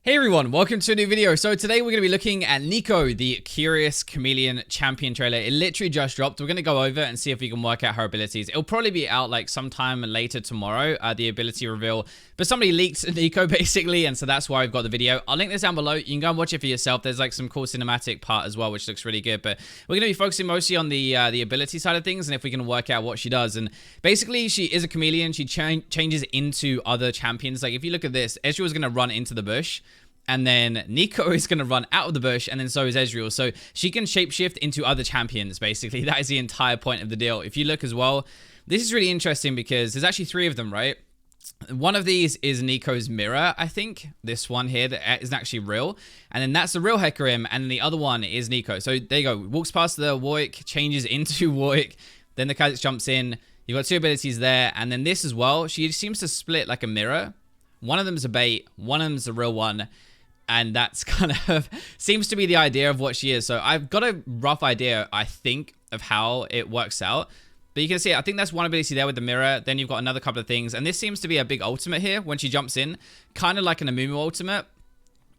Hey everyone, welcome to a new video. So today we're going to be looking at Neeko, the Curious Chameleon Champion trailer. It literally just dropped. We're going to go over and see if we can work out her abilities. It'll probably be out like sometime later tomorrow, the ability reveal. But somebody leaked Neeko basically, and so that's why I've got the video. I'll link this down below. You can go and watch it for yourself. There's like some cool cinematic part as well, which looks really good. But we're going to be focusing mostly on the ability side of things and if we can work out what she does. And basically, she is a chameleon. She changes into other champions. Like if you look at this, Ezreal's going to run into the bush. And then Neeko is going to run out of the bush, and then so is Ezreal. So she can shapeshift into other champions, basically. That is the entire point of the deal. If you look as well, this is really interesting because there's actually 3 of them, right? One of these is Neeko's mirror, I think. This one here that isn't actually real. And then that's the real Hecarim, and the other one is Neeko. So there you go. Walks past the Warwick, changes into Warwick. Then the Kha'Zix jumps in. You've got 2 abilities there. And then this as well. She seems to split like a mirror. One of them's a bait. One of them's a real one. And that's kind of seems to be the idea of what she is. So I've got a rough idea, I think, of how it works out. But you can see, I think that's one ability there with the mirror. Then you've got another couple of things. And this seems to be a big ultimate here when she jumps in. Kind of like an Amumu ultimate.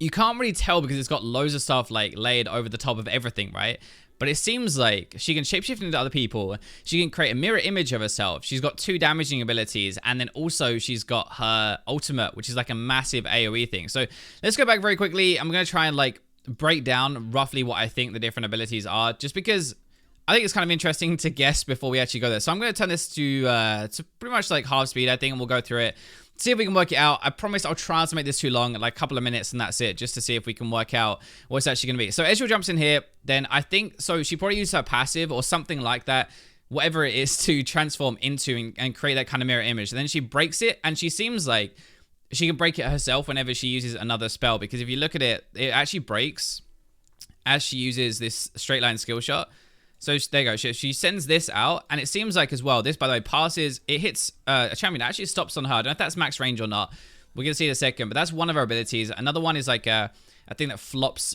You can't really tell because it's got loads of stuff like laid over the top of everything, right? But it seems like she can shapeshift into other people. She can create a mirror image of herself. She's got 2 damaging abilities. And then also she's got her ultimate, which is like a massive AoE thing. So let's go back very quickly. I'm going to try and like break down roughly what I think the different abilities are. Just because I think it's kind of interesting to guess before we actually go there. So I'm going to turn this to pretty much like half speed, I think. And we'll go through it. See if we can work it out. I promise I'll try not to make this too long, like a couple of minutes, and that's it, just to see if we can work out what it's actually going to be. So Ezreal jumps in here, then I think, so she probably used her passive or something like that, whatever it is, to transform into and create that kind of mirror image. And then she breaks it, and she seems like she can break it herself whenever she uses another spell, because if you look at it, it actually breaks as she uses this straight line skill shot. So there you go. She sends this out, and it seems like as well, this, by the way, passes, it hits a champion. It actually stops on her. I don't know if that's max range or not. We're going to see in a second, but that's one of her abilities. Another one is like a thing that flops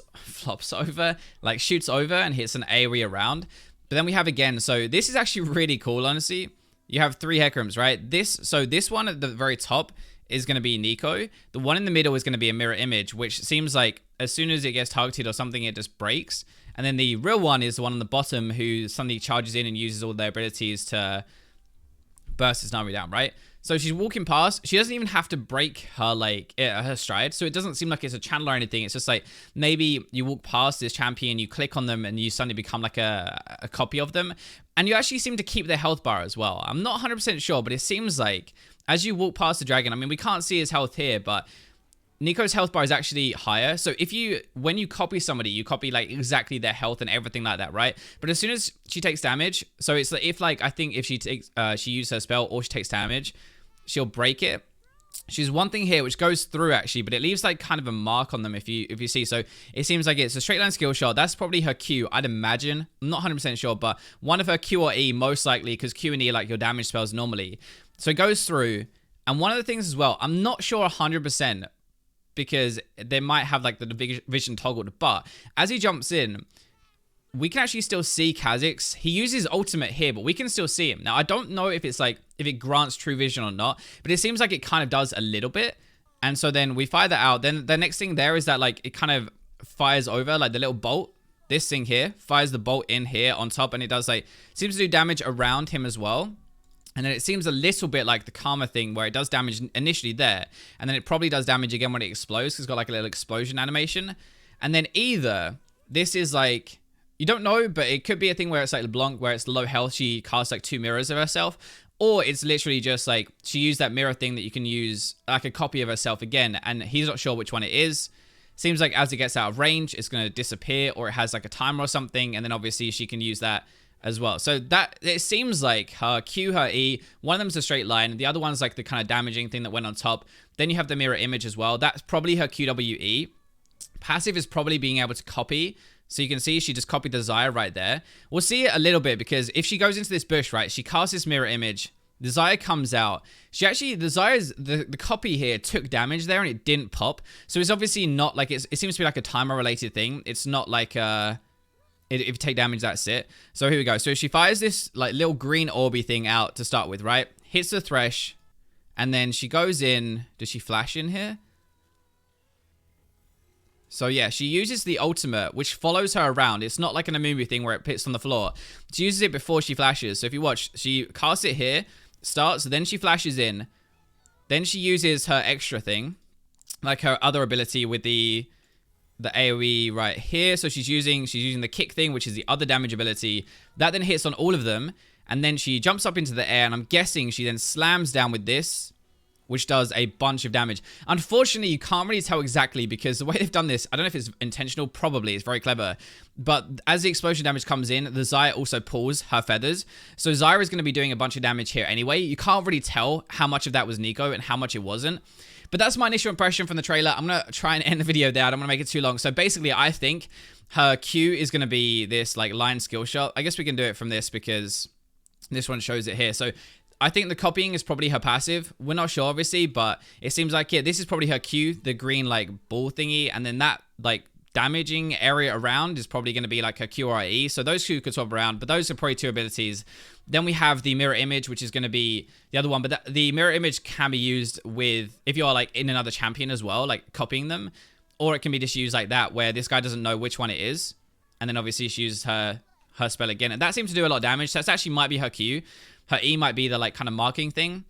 over, like shoots over and hits an AoE around. But then we have again, so this is actually really cool, honestly. You have 3 Hecarims, right? So this one at the very top is going to be Neeko. The one in the middle is going to be a mirror image, which seems like as soon as it gets targeted or something, it just breaks. And then the real one is the one on the bottom who suddenly charges in and uses all their abilities to burst his army down, right? So she's walking past. She doesn't even have to break her like her stride. So it doesn't seem like it's a channel or anything. It's just like maybe you walk past this champion, you click on them, and you suddenly become like a copy of them. And you actually seem to keep their health bar as well. I'm not 100% sure, but it seems like as you walk past the dragon, I mean, we can't see his health here, but Neeko's health bar is actually higher. So when you copy somebody, you copy like exactly their health and everything like that, right? But as soon as she takes damage, so it's like if she takes she uses her spell or she takes damage, she'll break it. She's one thing here which goes through actually, but it leaves like kind of a mark on them if you see. So it seems like it's a straight line skill shot. That's probably her Q, I'd imagine. I'm not 100% sure, but one of her Q or E most likely, because Q and E are like your damage spells normally. So it goes through. And one of the things as well, I'm not sure 100%, because they might have like the vision toggled, but as he jumps in, we can actually still see Kha'Zix. He uses ultimate here, but we can still see him. Now, I don't know if it's like, if it grants true vision or not, but it seems like it kind of does a little bit. And so then we fire that out. Then the next thing there is that like, it kind of fires over like the little bolt. This thing here fires the bolt in here on top, and it does like, seems to do damage around him as well. And then it seems a little bit like the Karma thing where it does damage initially there. And then it probably does damage again when it explodes, because it's got like a little explosion animation. And then either this is like, you don't know, but it could be a thing where it's like LeBlanc, where it's low health. She casts like 2 mirrors of herself. Or it's literally just like she used that mirror thing that you can use like a copy of herself again. And he's not sure which one it is. Seems like as it gets out of range, it's going to disappear, or it has like a timer or something. And then obviously she can use that as well. So that it seems like her Q, her E, one of them's a straight line, the other one's like the kind of damaging thing that went on top. Then you have the mirror image as well. That's probably her QWE. Passive is probably being able to copy. So you can see she just copied the Xayah right there. We'll see it a little bit, because if she goes into this bush, right, she casts this mirror image. The Xayah comes out. She actually, the Xayah's, the copy here took damage there and it didn't pop. So it's obviously not like, it seems to be like a timer related thing. It's not like, if you take damage, that's it. So here we go. So she fires this like little green orby thing out to start with, right? Hits the thresh. And then she goes in. Does she flash in here? So yeah, she uses the ultimate, which follows her around. It's not like an Amumu thing where it pits on the floor. She uses it before she flashes. So if you watch, she casts it here, starts, then she flashes in. Then she uses her extra thing, like her other ability with the AoE right here. So she's using the kick thing, which is the other damage ability. That then hits on all of them. And then she jumps up into the air, and I'm guessing she then slams down with this, which does a bunch of damage. Unfortunately, you can't really tell exactly because the way they've done this, I don't know if it's intentional, probably, it's very clever. But as the explosion damage comes in, the Xayah also pulls her feathers. So Xayah is going to be doing a bunch of damage here anyway. You can't really tell how much of that was Neeko and how much it wasn't. But that's my initial impression from the trailer. I'm going to try and end the video there. I don't want to make it too long. So basically, I think her Q is going to be this like line skill shot. I guess we can do it from this because this one shows it here. So I think the copying is probably her passive. We're not sure, obviously, but it seems like, yeah, this is probably her Q, the green, like, ball thingy. And then that, like, damaging area around is probably going to be, like, her Q or E. So those two could swap around, but those are probably two abilities. Then we have the mirror image, which is going to be the other one. But the mirror image can be used with, if you're, like, in another champion as well, like, copying them. Or it can be just used like that, where this guy doesn't know which one it is. And then, obviously, she uses her spell again. And that seems to do a lot of damage. So that actually might be her Q. Her E might be the like kind of marking thing.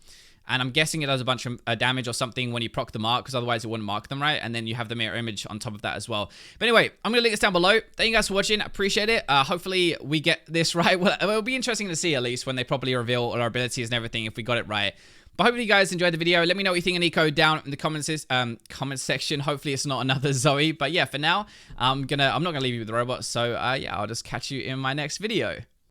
And I'm guessing it does a bunch of damage or something when you proc the mark, because otherwise it wouldn't mark them right. And then you have the mirror image on top of that as well. But anyway, I'm going to link this down below. Thank you guys for watching. I appreciate it. Hopefully we get this right. Well, it'll be interesting to see at least when they properly reveal all our abilities and everything if we got it right. But hopefully you guys enjoyed the video. Let me know what you think of Neeko down in the comment section. Hopefully it's not another Zoe. But yeah, for now, I'm not gonna leave you with the robots. So yeah, I'll just catch you in my next video.